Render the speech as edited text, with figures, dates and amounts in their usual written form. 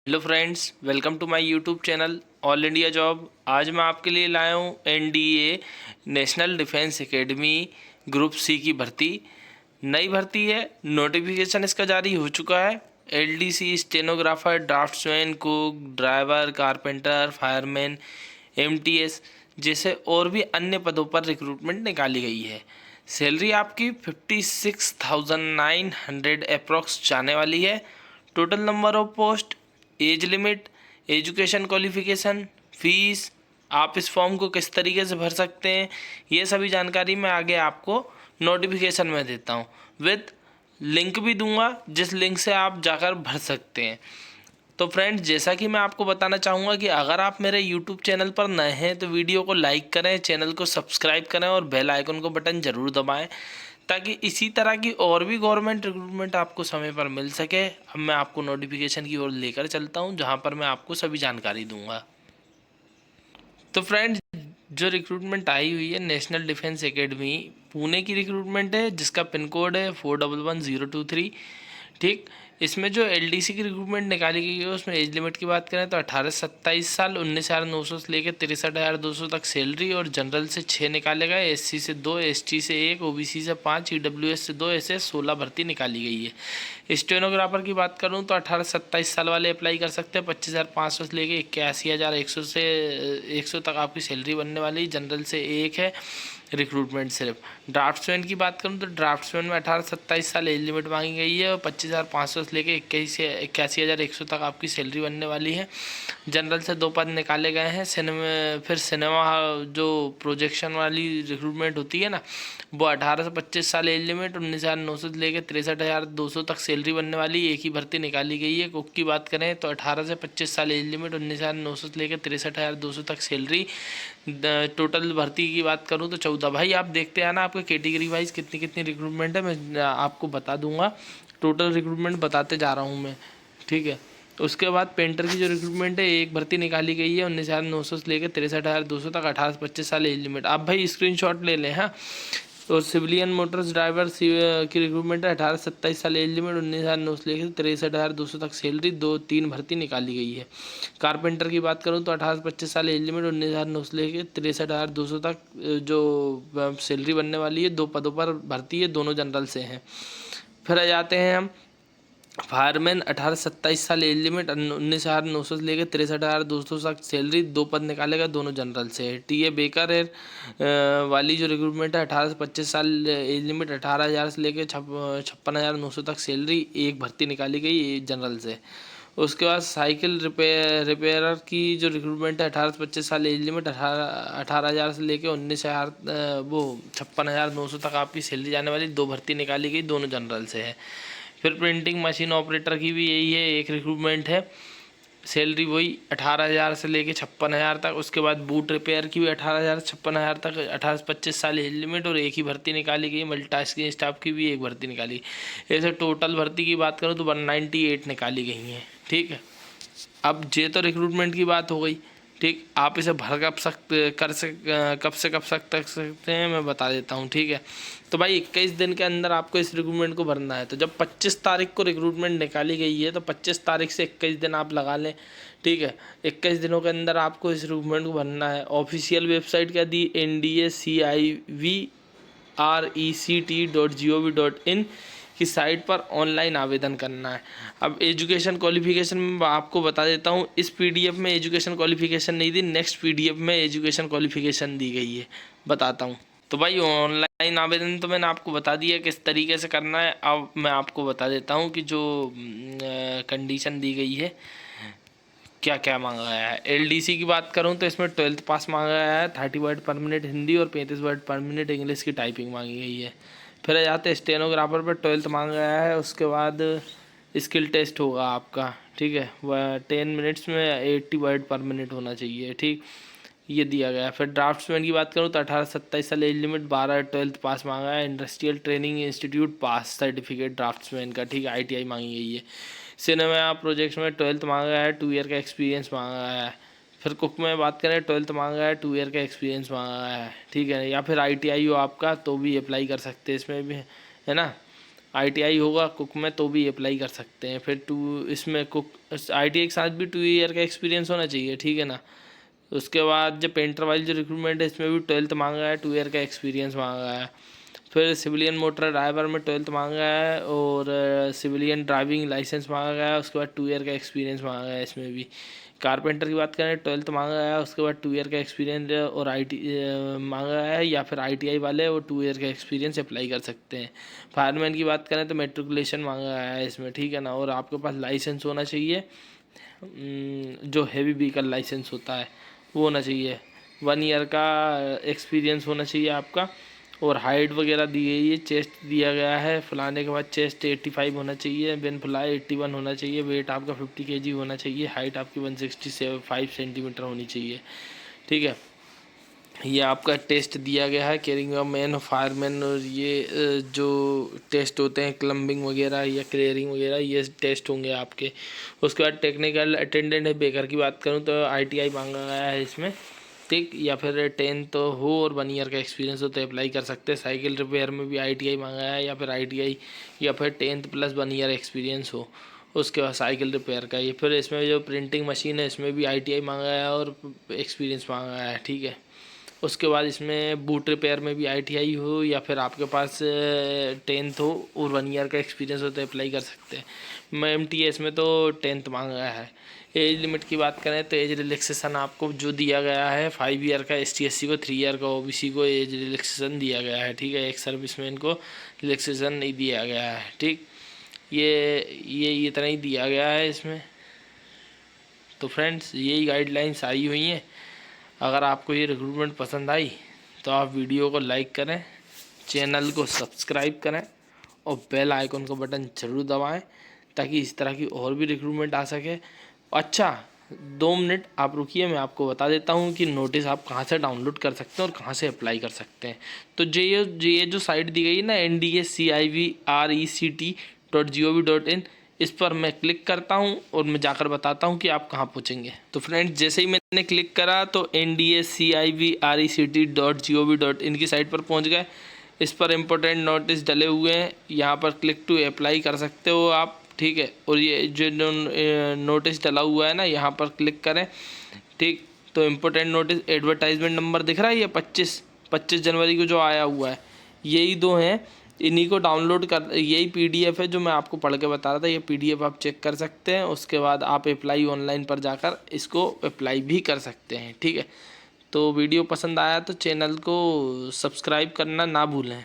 Hello friends, welcome to my YouTube channel All India Job. आज मैं आपके लिए लाया हूँ NDA National Defence Academy group C की भर्ती। नई भर्ती है, नोटिफिकेशन इसका जारी हो चुका है। LDC, stenographer, draughtsman, cook, driver, carpenter, fireman, MTS जैसे और भी अन्य पदों पर रिक्रूटमेंट निकाली गई है। सैलरी आपकी 56,900 अप्रॉक्स जाने वाली है। Total number of post, age limit, education qualification, fees, आप इस फॉर्म को किस तरीके से भर सकते हैं, ये सभी जानकारी मैं आगे आपको नोटिफिकेशन में देता हूँ। विद लिंक भी दूंगा जिस लिंक से आप जाकर भर सकते हैं। तो फ्रेंड्स, जैसा कि मैं आपको बताना चाहूँगा कि अगर आप मेरे यूट्यूब चैनल पर नए हैं तो वीडियो को लाइक करें, चैनल को सब्सक्राइब करें और बेल आइकन को बटन ज़रूर दबाएं ताकि इसी तरह की और भी गवर्नमेंट रिक्रूटमेंट आपको समय पर मिल सके। अब मैं आपको नोटिफिकेशन की ओर लेकर चलता हूं जहां पर मैं आपको सभी जानकारी दूंगा। तो फ्रेंड्स, जो रिक्रूटमेंट आई हुई है नेशनल डिफेंस एकेडमी पुणे की रिक्रूटमेंट है, जिसका पिन कोड है 411023। ठीक, इसमें जो एलडीसी की रिक्रूटमेंट निकाली गई है उसमें एज लिमिट की बात करें तो 18 से 27 साल, 19,900 से लेकर 63,200 तक सैलरी, और जनरल से 6 निकाले गए, एससी से 2, एसटी से 1, ओबीसी से 5, ईडब्ल्यूएस से 2, ऐसे 16 भर्ती निकाली गई है। स्टेनोग्राफर की बात करूं तो 18 से 27 साल वाले अप्लाई कर सकते हैं। 25,500 से लेकर 81,100 से 100 तक आपकी सैलरी बनने वाली। जनरल से 1 है रिक्रूटमेंट सिर्फ। ड्राफ्ट्समैन की बात करूं तो ड्राफ्ट्समैन में 18 से 27 साल एज लिमिट मांगी गई है और 25,500 से लेकर 81,100 तक आपकी सैलरी बनने वाली है। जनरल से 2 पद निकाले गए हैं। सिनेमा जो प्रोजेक्शन वाली रिक्रूटमेंट होती है ना, वो 18 से 25 साल एज लिमिट, 19,900 से लेकर 63,200 तक सैलरी बनने वाली एक ही भर्ती निकाली गई है। कुक की बात करें तो 18 से 25 साल एज लिमिट, 19,900 से लेकर 63,200 तक सैलरी। टोटल भर्ती की बात करूं तो 14। भाई आप देखते हैं ना आपके कैटेगरी वाइज कितनी कितनी रिक्रूटमेंट है, मैं आपको बता दूंगा। टोटल रिक्रूटमेंट बताते जा रहा हूं मैं, ठीक है। उसके बाद पेंटर की जो रिक्रूटमेंट है, एक भर्ती निकाली गई है 19,900 से लेकर 63,200 तक, 18 से 25 साल एज लिमिट। आप भाई स्क्रीनशॉट ले लें। हाँ, तो सिविलियन मोटर्स ड्राइवर की रिक्रूटमेंट है 18 से 27 साल एज लिमिट, 19,900 से लेकर 63,200 तक सैलरी, 2-3 भर्ती निकाली गई है। कारपेंटर की बात करूं तो 18 से 25 साल एज लिमिट, 19,900 से लेकर 63,200 तक जो सैलरी बनने वाली है। 2 पदों पर भर्ती है, दोनों जनरल से हैं। फिर आ जाते हैं हम फायरमैन, 18 से 27 साल एज लिमिट, 19,900 से लेकर 63,200 तक सैलरी, 2 पद निकालेगा, दोनों जनरल से है। टीए बेकर है वाली जो रिक्रूटमेंट है 18 से 25 साल एज लिमिट, 18,000 से लेकर 56,900 तक सैलरी, एक भर्ती निकाली गई जनरल से। उसके बाद साइकिल रिपेयरर की जो रिक्रूटमेंट है 18 से 25 साल एज लिमिट, 18,000 से लेकर 19,000 वो 56,900 तक आपकी सैलरी जाने वाली, 2 भर्ती निकाली गई, दोनों जनरल से है। फिर प्रिंटिंग मशीन ऑपरेटर की भी यही है, एक रिक्रूटमेंट है, सैलरी वही 18,000 से लेके 56,000 तक। उसके बाद बूट रिपेयर की भी 18,000 से 56,000 तक, 18 से 25 साल एज लिमिट, और एक ही भर्ती निकाली गई। मल्टीटास्किंग स्टाफ की भी एक भर्ती निकाली। ऐसे टोटल भर्ती की बात करूँ तो 198 निकाली गई हैं। ठीक है, अब ये तो रिक्रूटमेंट की बात हो गई। ठीक, आप इसे भर कब से कब सकते हैं मैं बता देता हूँ। ठीक है, तो भाई 21 दिन के अंदर आपको इस रिक्रूटमेंट को भरना है। तो जब 25 तारीख को रिक्रूटमेंट निकाली गई है तो 25 तारीख से 21 दिन आप लगा लें। ठीक है, 21 दिनों के अंदर आपको इस रिक्रूटमेंट को भरना है। ऑफिशियल वेबसाइट क्या दी, NDACIVRECT.gov.in की साइट पर ऑनलाइन आवेदन करना है। अब एजुकेशन क्वालिफिकेशन में आपको बता देता हूँ, इस पीडीएफ में एजुकेशन क्वालिफिकेशन नहीं दी, नेक्स्ट पीडीएफ में एजुकेशन क्वालिफिकेशन दी गई है, बताता हूँ। तो भाई ऑनलाइन आवेदन तो मैंने आपको बता दिया किस तरीके से करना है। अब मैं आपको बता देता हूँ कि जो कंडीशन दी गई है, क्या क्या मांगा गया है। एलडीसी की बात करूं तो इसमें 12th पास मांगा गया है, 30 वर्ड पर मिनट हिंदी और 35 वर्ड पर मिनट इंग्लिश की टाइपिंग मांगी गई है। फिर आ जाते हैं स्टेनोग्राफर पर 12th मांगा गया है। उसके बाद स्किल टेस्ट होगा आपका। ठीक है, वह 10 मिनट्स में 80 वर्ड पर मिनट होना चाहिए। ठीक, ये दिया गया है। फिर ड्राफ्ट्समैन की बात करूँ तो 18 से 27 साल एज लिमिट, 12 12th पास मांगा है, इंडस्ट्रियल ट्रेनिंग इंस्टीट्यूट पास सर्टिफिकेट ड्राफ्ट्समैन का। ठीक, आईटीआई मांगी गई है। सिनेमा प्रोजेक्ट्स में 12th मांगा है, 2 ईयर का एक्सपीरियंस मांगा है। फिर कुक में बात करें 12th मांगा है, 2 ईयर का एक्सपीरियंस मांगा है। ठीक है, या फिर आईटीआई हो आपका तो भी अप्लाई कर सकते हैं इसमें भी, है ना। ITI होगा कुक में तो भी अप्लाई कर सकते हैं। फिर इसमें कुक ITI के साथ भी 2 ईयर का एक्सपीरियंस होना चाहिए, ठीक है ना। उसके बाद जो पेंटर वाली जो रिक्रूटमेंट है इसमें भी 12th मांगा है, 2 ईयर का एक्सपीरियंस मांगा है। फिर सिविलियन मोटर ड्राइवर में 12th मांगा है और सिविलियन ड्राइविंग लाइसेंस मांगा गया है, उसके बाद 2 ईयर का एक्सपीरियंस मांगा है। इसमें भी कारपेंटर की बात करें 12th मांगा गया है, उसके बाद 2 ईयर का एक्सपीरियंस और मांगा है, या फिर ITI वाले वो 2 ईयर का एक्सपीरियंस अप्लाई कर सकते हैं। फायरमैन की बात करें तो मेट्रिकुलेशन मांगा गया है इसमें, ठीक है ना। और आपके पास लाइसेंस होना चाहिए, जो हैवी व्हीकल लाइसेंस होता है वो होना चाहिए। 1 ईयर का एक्सपीरियंस होना चाहिए आपका। और हाइट वगैरह दी गई है, चेस्ट दिया गया है, फुलाने के बाद चेस्ट 85 होना चाहिए, बिन फुलाए 81 होना चाहिए, वेट आपका 50 kg होना चाहिए, हाइट आपकी 165 सेंटीमीटर होनी चाहिए, ठीक है। ये आपका टेस्ट दिया गया है कैरिंग अ मैन और फायरमैन, और ये जो टेस्ट होते हैं क्लम्बिंग वगैरह या क्लियरिंग वगैरह ये टेस्ट होंगे आपके। उसके बाद टेक्निकल अटेंडेंट है बेकर की बात करूँ तो ITI मांगा गया है इसमें, ठीक। या फिर 10th तो हो और 1 ईयर का एक्सपीरियंस हो तो अप्लाई कर सकते हैं। साइकिल रिपेयर में भी ITI मांगा है, या फिर ITI या फिर 10th प्लस 1 ईयर एक्सपीरियंस हो उसके बाद साइकिल रिपेयर का। ये फिर इसमें जो प्रिंटिंग मशीन है इसमें भी ITI मांगा है और एक्सपीरियंस मांगा है, ठीक है। उसके बाद इसमें बूट रिपेयर में भी ITI हो, या फिर आपके पास 10th हो और 1 ईयर का एक्सपीरियंस हो तो अप्लाई कर सकते हैं। MTS में तो 10th मांगा है। एज लिमिट की बात करें तो एज रिलैक्सेशन आपको जो दिया गया है 5 ईयर का ST/SC को, 3 ईयर का OBC को एज रिलैक्सेशन दिया गया है, ठीक है। एक सर्विसमैन को रिलैक्सेशन नहीं दिया गया है, ठीक। ये इतना ही दिया गया है इसमें। तो फ्रेंड्स यही गाइडलाइंस आई हुई हैं। अगर आपको ये रिक्रूटमेंट पसंद आई तो आप वीडियो को लाइक करें, चैनल को सब्सक्राइब करें और बेल आइकन का बटन ज़रूर दबाएं ताकि इस तरह की और भी रिक्रूटमेंट आ सके। अच्छा 2 मिनट आप रुकिए, मैं आपको बता देता हूँ कि नोटिस आप कहाँ से डाउनलोड कर सकते हैं और कहाँ से अप्लाई कर सकते हैं। तो ये जो साइट दी गई है ना ndacivrect.gov.in, इस पर मैं क्लिक करता हूं और मैं जाकर बताता हूं कि आप कहां पहुंचेंगे। तो फ्रेंड्स जैसे ही मैंने क्लिक करा तो ndacivrect.gov.in की साइट पर पहुंच गए। इस पर इम्पोर्टेंट नोटिस डले हुए हैं, यहां पर क्लिक टू अप्लाई कर सकते हो आप, ठीक है। और ये जो नोटिस डला हुआ है ना यहाँ पर क्लिक करें, ठीक। तो इम्पोर्टेंट नोटिस एडवर्टाइजमेंट नंबर दिख रहा है, ये 25 जनवरी को जो आया हुआ है, यही 2 हैं। इन्हीं को डाउनलोड कर, यही PDF है जो मैं आपको पढ़ के बता रहा था, ये PDF आप चेक कर सकते हैं। उसके बाद आप अप्लाई ऑनलाइन पर जाकर इसको अप्लाई भी कर सकते हैं, ठीक है। तो वीडियो पसंद आया तो चैनल को सब्सक्राइब करना ना भूलें।